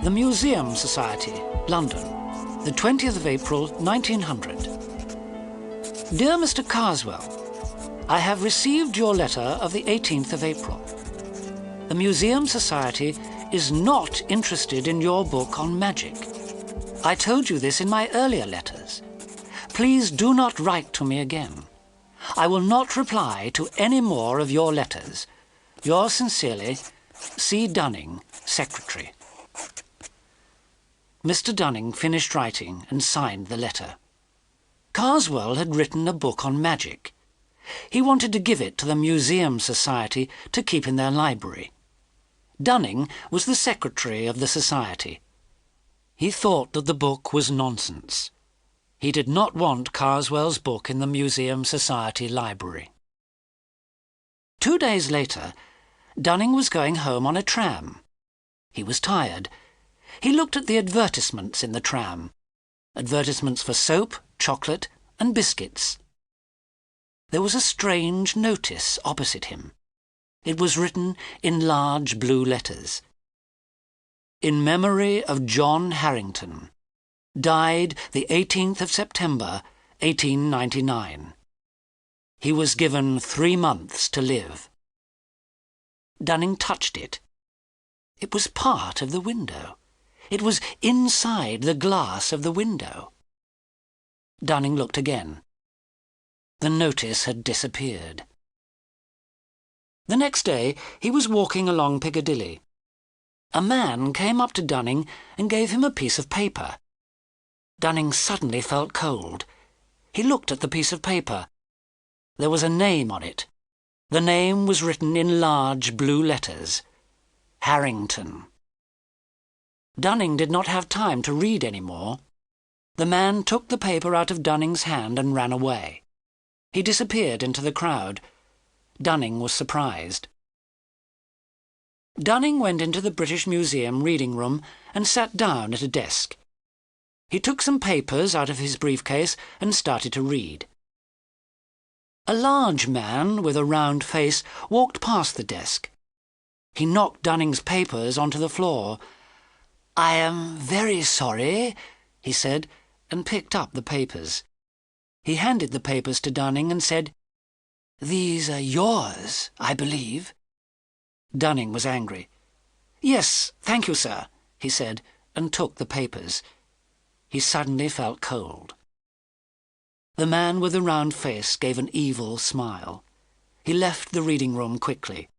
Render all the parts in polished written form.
The Museum Society, London, the 20th of April, 1900. Dear Mr. Karswell, I have received your letter of the 18th of April. The Museum Society is not interested in your book on magic. I told you this in my earlier letters. Please do not write to me again. I will not reply to any more of your letters. Yours sincerely, C. Dunning, Secretary. Mr. Dunning finished writing and signed the letter. Karswell had written a book on magic. He wanted to give it to the Museum Society to keep in their library. Dunning was the secretary of the society. He thought that the book was nonsense. He did not want Karswell's book in the Museum Society library. 2 days later, Dunning was going home on a tram. He was tired. He looked at the advertisements in the tram. Advertisements for soap, chocolate, and biscuits. There was a strange notice opposite him. It was written in large blue letters. In memory of John Harrington. Died the 18th of September, 1899. He was given 3 months to live. Dunning touched it. It was part of the window. It was inside the glass of the window. Dunning looked again. The notice had disappeared. The next day he was walking along Piccadilly. A man came up to Dunning and gave him a piece of paper. Dunning suddenly felt cold. He looked at the piece of paper. There was a name on it. The name was written in large blue letters. Harrington. Dunning did not have time to read any more. The man took the paper out of Dunning's hand and ran away. He disappeared into the crowd. Dunning was surprised. Dunning went into the British Museum reading room and sat down at a desk. He took some papers out of his briefcase and started to read. A large man with a round face walked past the desk. He knocked Dunning's papers onto the floor. "I am very sorry," he said, and picked up the papers. He handed the papers to Dunning and said, "These are yours, I believe." Dunning was angry. "Yes, thank you, sir," he said, and took the papers. He suddenly felt cold. The man with the round face gave an evil smile. He left the reading room quickly.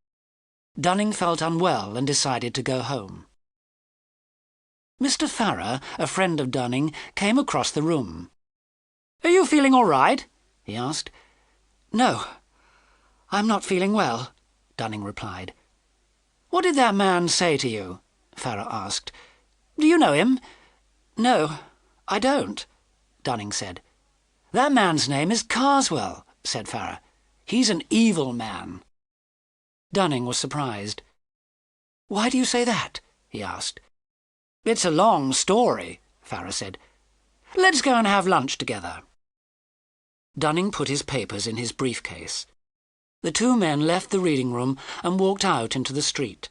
Dunning felt unwell and decided to go home. Mr. Farrer, a friend of Dunning, came across the room. "Are you feeling all right?" he asked. "No, I'm not feeling well," Dunning replied. "What did that man say to you?" Farrer asked. "Do you know him?" "No, I don't," Dunning said. "That man's name is Karswell," said Farrer. "He's an evil man." Dunning was surprised. "Why do you say that?" he asked. "It's a long story," Farrer said. "Let's go and have lunch together." Dunning put his papers in his briefcase. The two men left the reading room and walked out into the street.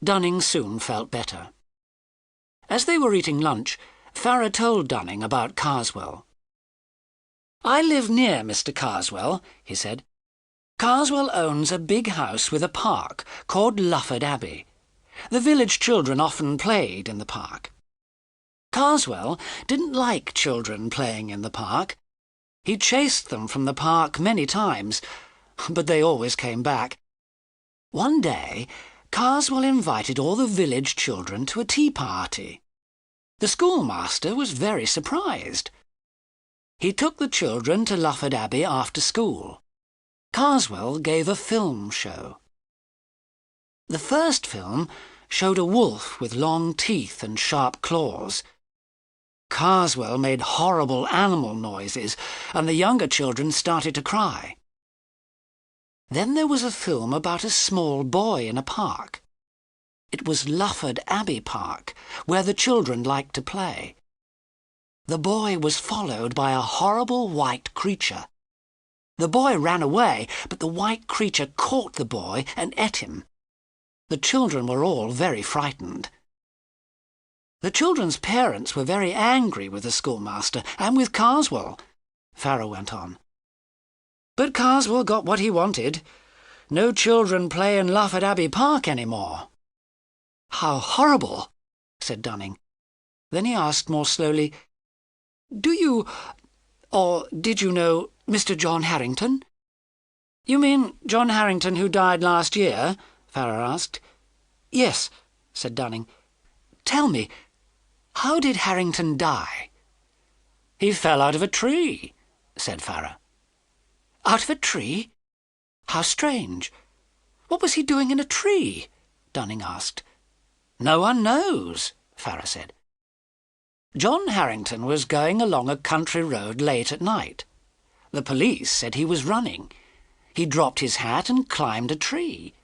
Dunning soon felt better. As they were eating lunch, Farrer told Dunning about Karswell. "I live near Mr. Karswell," he said. "Karswell owns a big house with a park called Lufford Abbey. The village children often played in the park. Karswell didn't like children playing in the park. He chased them from the park many times, but they always came back. One day, Karswell invited all the village children to a tea party. The schoolmaster was very surprised. He took the children to Lufford Abbey after school. Karswell gave a film show. The first film showed a wolf with long teeth and sharp claws. Karswell made horrible animal noises, and the younger children started to cry. Then there was a film about a small boy in a park. It was Lufford Abbey Park, where the children liked to play. The boy was followed by a horrible white creature. The boy ran away, but the white creature caught the boy and ate him. The children were all very frightened. The children's parents were very angry with the schoolmaster and with Karswell, Farah went on. But Karswell got what he wanted. No children play in Lufford Abbey Park any more. How horrible, said Dunning. Then he asked more slowly, Do you, or did you know, Mr. John Harrington? You mean John Harrington who died last year? Farah asked. Yes, said Dunning. Tell me, how did Harrington die? He fell out of a tree, said Farah. Out of a tree? How strange. What was he doing in a tree? Dunning asked. No one knows, Farah said. John Harrington was going along a country road late at night. The police said he was running. He dropped his hat and climbed a tree.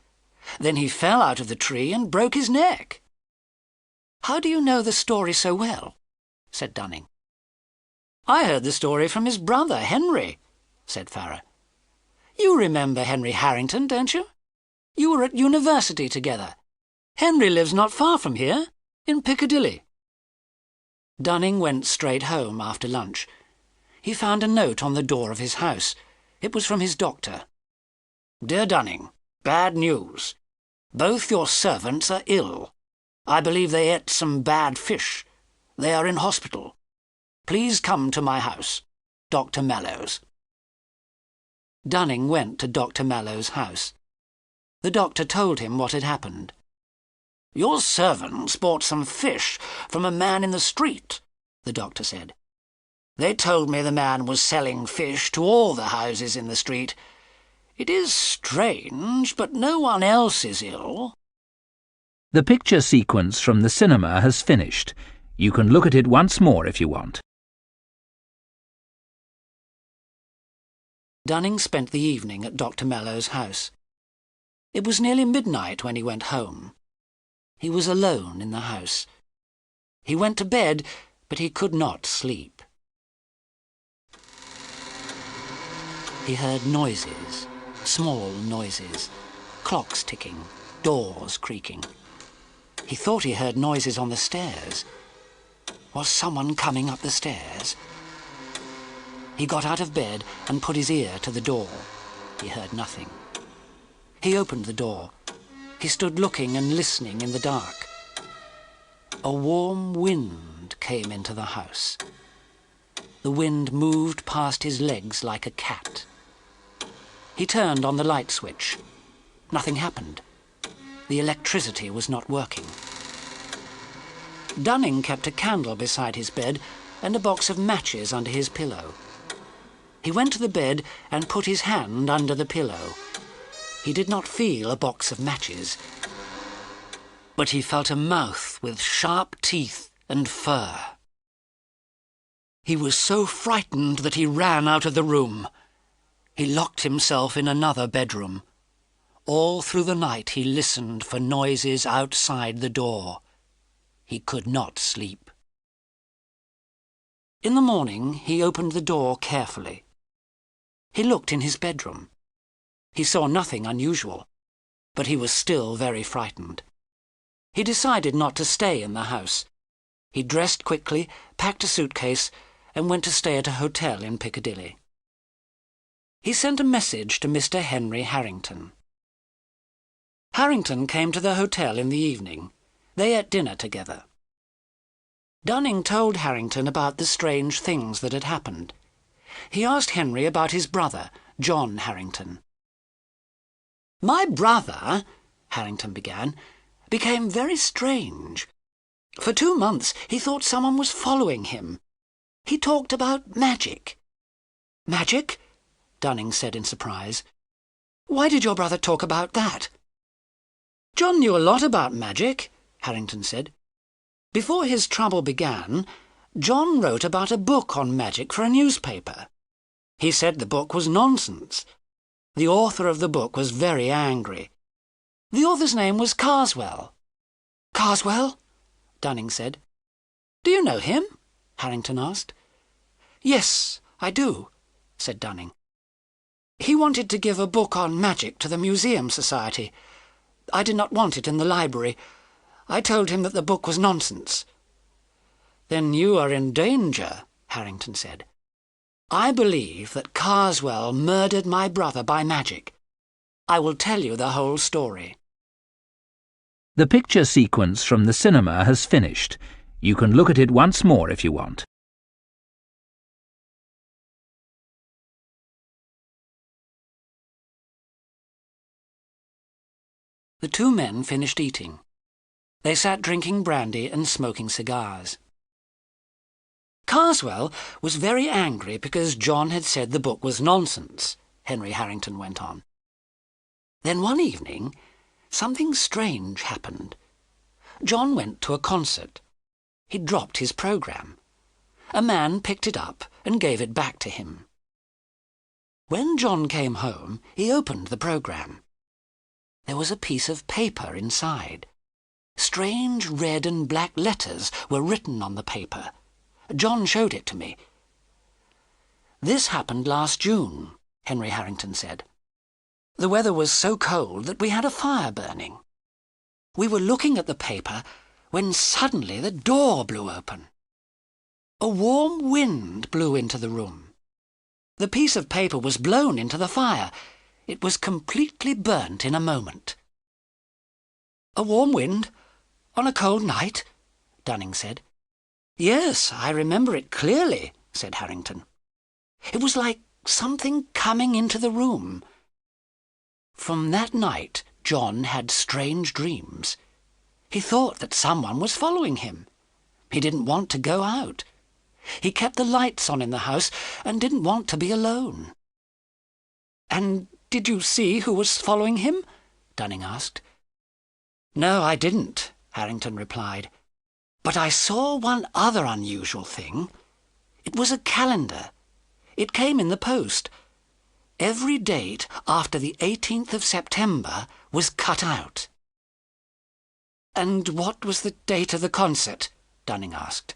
Then he fell out of the tree and broke his neck. How do you know the story so well? Said Dunning. I heard the story from his brother, Henry, said Farah. You remember Henry Harrington, don't you? You were at university together. Henry lives not far from here, in Piccadilly. Dunning went straight home after lunch. He found a note on the door of his house. It was from his doctor. Dear Dunning, bad news. Both your servants are ill. I believe they ate some bad fish. They are in hospital. Please come to my house. Dr. Mallows. Dunning went to Dr. Mallows' house. The doctor told him what had happened. Your servants bought some fish from a man in the street, the doctor said. They told me the man was selling fish to all the houses in the street. It is strange, but no one else is ill. The picture sequence from the cinema has finished. You can look at it once more if you want. Dunning spent the evening at Dr. Mallows' house. It was nearly midnight when he went home. He was alone in the house. He went to bed, but he could not sleep. He heard noises, small noises, clocks ticking, doors creaking. He thought he heard noises on the stairs. Was someone coming up the stairs? He got out of bed and put his ear to the door. He heard nothing. He opened the door. He stood looking and listening in the dark. A warm wind came into the house. The wind moved past his legs like a cat. He turned on the light switch. Nothing happened. The electricity was not working. Dunning kept a candle beside his bed and a box of matches under his pillow. He went to the bed and put his hand under the pillow. He did not feel a box of matches, but he felt a mouth with sharp teeth and fur. He was so frightened that he ran out of the room. He locked himself in another bedroom. All through the night he listened for noises outside the door. He could not sleep. In the morning he opened the door carefully. He looked in his bedroom. He saw nothing unusual, but he was still very frightened. He decided not to stay in the house. He dressed quickly, packed a suitcase, and went to stay at a hotel in Piccadilly. He sent a message to Mr. Henry Harrington. Harrington came to the hotel in the evening. They ate dinner together. Dunning told Harrington about the strange things that had happened. He asked Henry about his brother, John Harrington. My brother, Harrington began, became very strange. For 2 months he thought someone was following him. He talked about magic. Magic? Dunning said in surprise. Why did your brother talk about that? John knew a lot about magic, Harrington said. Before his trouble began, John wrote about a book on magic for a newspaper. He said the book was nonsense. The author of the book was very angry. The author's name was Karswell. Karswell? Dunning said. Do you know him? Harrington asked. Yes, I do, said Dunning. He wanted to give a book on magic to the Museum Society. I did not want it in the library. I told him that the book was nonsense. Then you are in danger, Harrington said. I believe that Karswell murdered my brother by magic. I will tell you the whole story. The picture sequence from the cinema has finished. You can look at it once more if you want. The two men finished eating. They sat drinking brandy and smoking cigars. Karswell was very angry because John had said the book was nonsense, Henry Harrington went on. Then one evening, something strange happened. John went to a concert. He dropped his program. A man picked it up and gave it back to him. When John came home, he opened the program. There was a piece of paper inside. Strange red and black letters were written on the paper. John showed it to me. This happened last June, Henry Harrington said. The weather was so cold that we had a fire burning. We were looking at the paper when suddenly the door blew open. A warm wind blew into the room. The piece of paper was blown into the fire. It was completely burnt in a moment. A warm wind? On a cold night? Dunning said. Yes, I remember it clearly, said Harrington. It was like something coming into the room. From that night, John had strange dreams. He thought that someone was following him. He didn't want to go out. He kept the lights on in the house and didn't want to be alone. And did you see who was following him? Dunning asked. No, I didn't, Harrington replied. But I saw one other unusual thing. It was a calendar. It came in the post. Every date after the 18th of September was cut out. And what was the date of the concert? Dunning asked.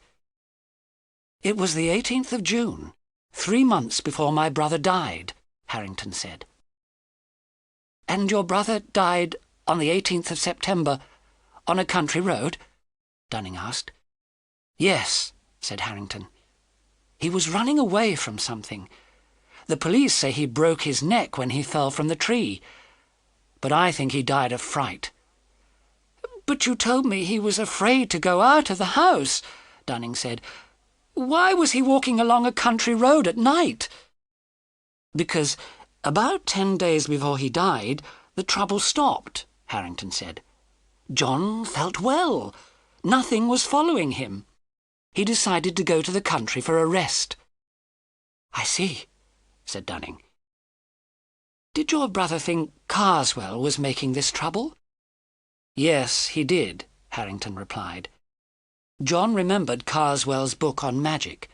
It was the 18th of June, 3 months before my brother died, Harrington said. And your brother died on the 18th of September on a country road? Dunning asked. Yes, said Harrington. He was running away from something. The police say he broke his neck when he fell from the tree, but I think he died of fright. But you told me he was afraid to go out of the house, Dunning said. Why was he walking along a country road at night? Because about 10 days before he died, the trouble stopped, Harrington said. John felt well. Nothing was following him. He decided to go to the country for a rest. I see, said Dunning. Did your brother think Karswell was making this trouble? Yes, he did, Harrington replied. John remembered Karswell's book on magic.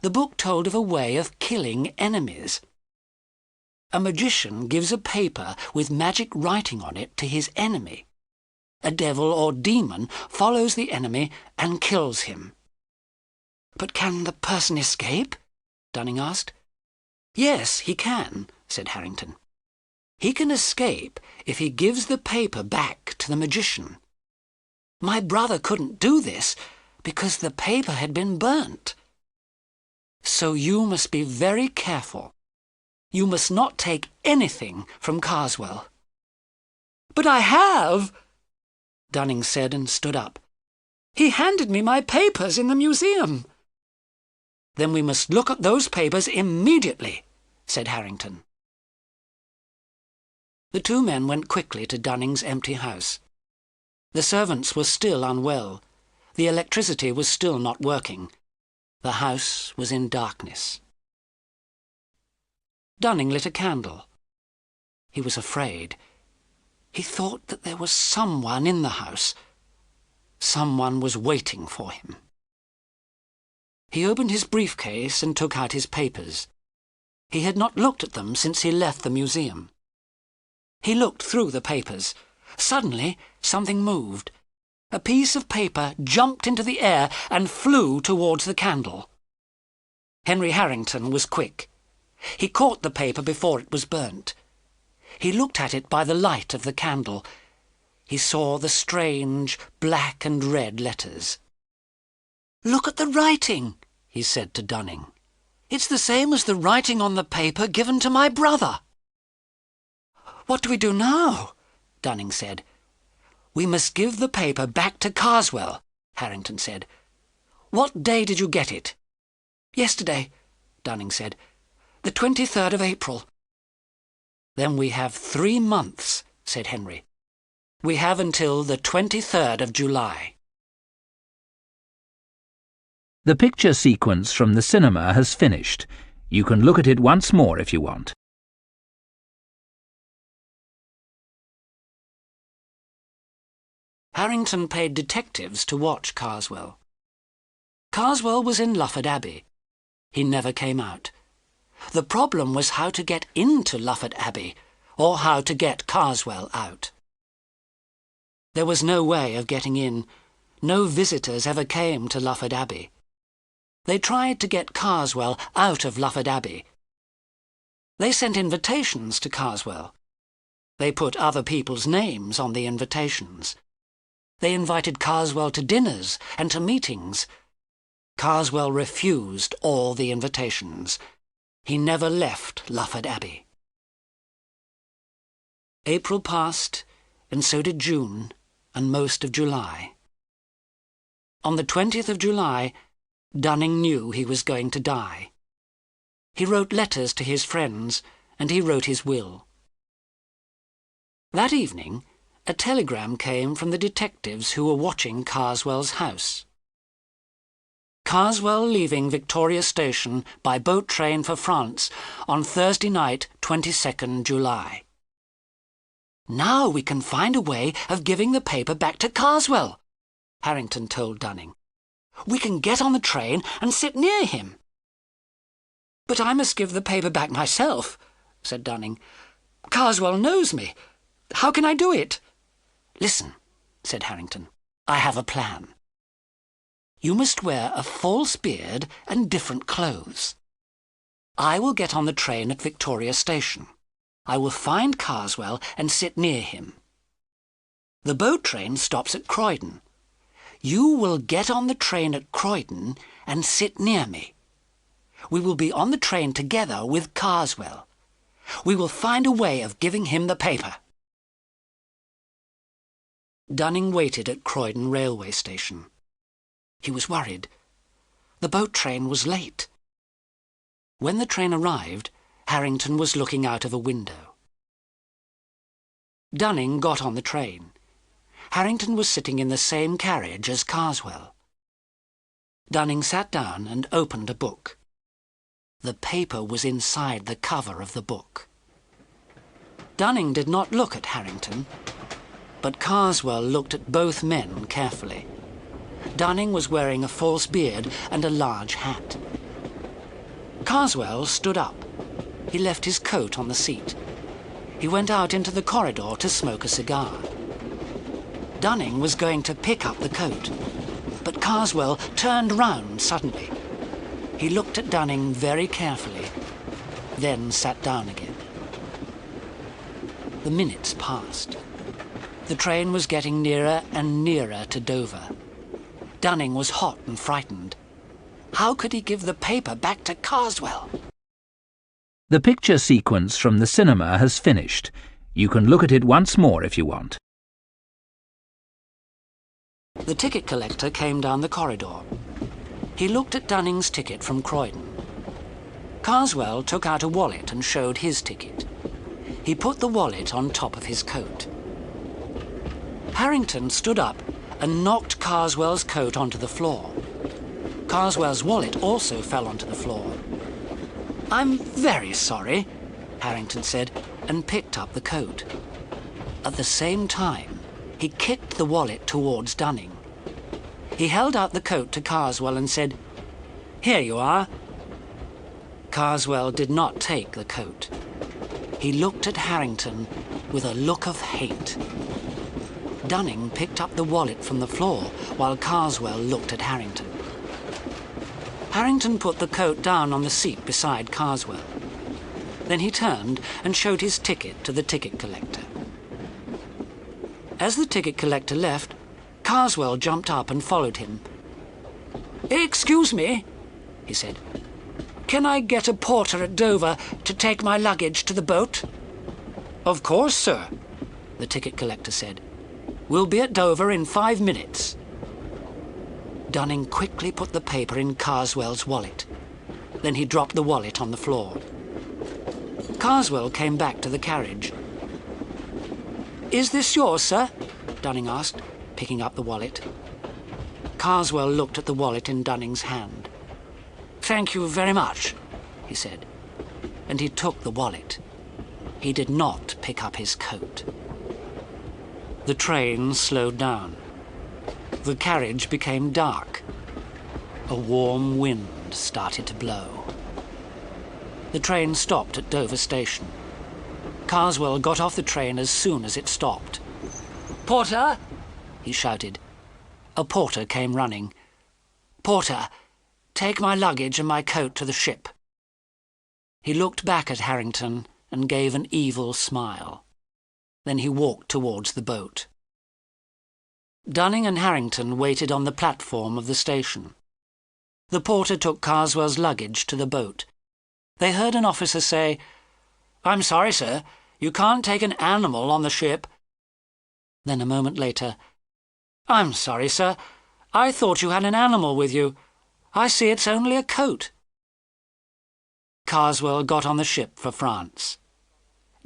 The book told of a way of killing enemies. A magician gives a paper with magic writing on it to his enemy. A devil or demon follows the enemy and kills him. But can the person escape? Dunning asked. Yes, he can, said Harrington. He can escape if he gives the paper back to the magician. My brother couldn't do this because the paper had been burnt. So you must be very careful. You must not take anything from Karswell. But I have, Dunning said and stood up. He handed me my papers in the museum. Then we must look at those papers immediately, said Harrington. The two men went quickly to Dunning's empty house. The servants were still unwell. The electricity was still not working. The house was in darkness. Dunning lit a candle. He was afraid. He thought that there was someone in the house. Someone was waiting for him. He opened his briefcase and took out his papers. He had not looked at them since he left the museum. He looked through the papers. Suddenly, something moved. A piece of paper jumped into the air and flew towards the candle. Henry Harrington was quick. He caught the paper before it was burnt. He looked at it by the light of the candle. He saw the strange black and red letters. "Look at the writing," he said to Dunning. "It's the same as the writing on the paper given to my brother." "What do we do now?" Dunning said. "We must give the paper back to Karswell," Harrington said. "What day did you get it?" "Yesterday," Dunning said. "The 23rd of April." "Then we have 3 months," said Henry. "We have until the 23rd of July. The picture sequence from the cinema has finished. You can look at it once more if you want. Harrington paid detectives to watch Karswell. Karswell was in Lufford Abbey. He never came out. The problem was how to get into Lufford Abbey, or how to get Karswell out. There was no way of getting in. No visitors ever came to Lufford Abbey. They tried to get Karswell out of Lufford Abbey. They sent invitations to Karswell. They put other people's names on the invitations. They invited Karswell to dinners and to meetings. Karswell refused all the invitations. He never left Lufford Abbey. April passed, and so did June, and most of July. On the 20th of July, Dunning knew he was going to die. He wrote letters to his friends, and he wrote his will. That evening, a telegram came from the detectives who were watching Karswell's house. "Karswell leaving Victoria Station by boat train for France on Thursday night, 22nd July. Now we can find a way of giving the paper back to Karswell," Harrington told Dunning. "We can get on the train and sit near him." "But I must give the paper back myself," said Dunning. "Karswell knows me. How can I do it?" "Listen," said Harrington. "I have a plan. You must wear a false beard and different clothes. I will get on the train at Victoria Station. I will find Karswell and sit near him. The boat train stops at Croydon. You will get on the train at Croydon and sit near me. We will be on the train together with Karswell. We will find a way of giving him the paper." Dunning waited at Croydon railway station. He was worried. The boat train was late. When the train arrived, Harrington was looking out of a window. Dunning got on the train. Harrington was sitting in the same carriage as Karswell. Dunning sat down and opened a book. The paper was inside the cover of the book. Dunning did not look at Harrington, but Karswell looked at both men carefully. Dunning was wearing a false beard and a large hat. Karswell stood up. He left his coat on the seat. He went out into the corridor to smoke a cigar. Dunning was going to pick up the coat, but Karswell turned round suddenly. He looked at Dunning very carefully, then sat down again. The minutes passed. The train was getting nearer and nearer to Dover. Dunning was hot and frightened. How could he give the paper back to Karswell? The picture sequence from the cinema has finished. You can look at it once more if you want. The ticket collector came down the corridor. He looked at Dunning's ticket from Croydon. Karswell took out a wallet and showed his ticket. He put the wallet on top of his coat. Harrington stood up and knocked Karswell's coat onto the floor. Karswell's wallet also fell onto the floor. "I'm very sorry," Harrington said, and picked up the coat. At the same time, he kicked the wallet towards Dunning. He held out the coat to Karswell and said, "Here you are." Karswell did not take the coat. He looked at Harrington with a look of hate. Dunning picked up the wallet from the floor while Karswell looked at Harrington. Harrington put the coat down on the seat beside Karswell. Then he turned and showed his ticket to the ticket collector. As the ticket collector left, Karswell jumped up and followed him. "Excuse me," he said. "Can I get a porter at Dover to take my luggage to the boat?" "Of course, sir," the ticket collector said. "We'll be at Dover in 5 minutes." Dunning quickly put the paper in Karswell's wallet. Then he dropped the wallet on the floor. Karswell came back to the carriage. "Is this yours, sir?" Dunning asked, picking up the wallet. Karswell looked at the wallet in Dunning's hand. "Thank you very much," he said, and he took the wallet. He did not pick up his coat. The train slowed down. The carriage became dark. A warm wind started to blow. The train stopped at Dover station. Karswell got off the train as soon as it stopped. "Porter!" he shouted. A porter came running. "Porter, take my luggage and my coat to the ship." He looked back at Harrington and gave an evil smile. Then he walked towards the boat. Dunning and Harrington waited on the platform of the station. The porter took Karswell's luggage to the boat. They heard an officer say, "I'm sorry, sir, you can't take an animal on the ship." Then a moment later, "I'm sorry, sir, I thought you had an animal with you. I see it's only a coat." Karswell got on the ship for France.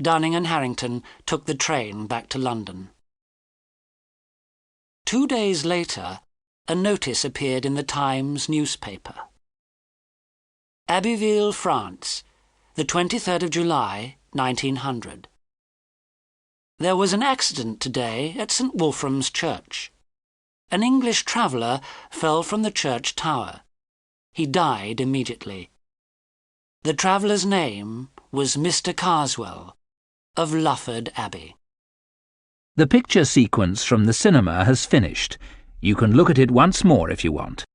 Dunning and Harrington took the train back to London. 2 days later, a notice appeared in the Times newspaper. Abbeville, France, the 23rd of July, 1900. There was an accident today at St. Wolfram's Church. An English traveller fell from the church tower. He died immediately. The traveller's name was Mr. Karswell of Lufford Abbey. The picture sequence from the cinema has finished. You can look at it once more if you want.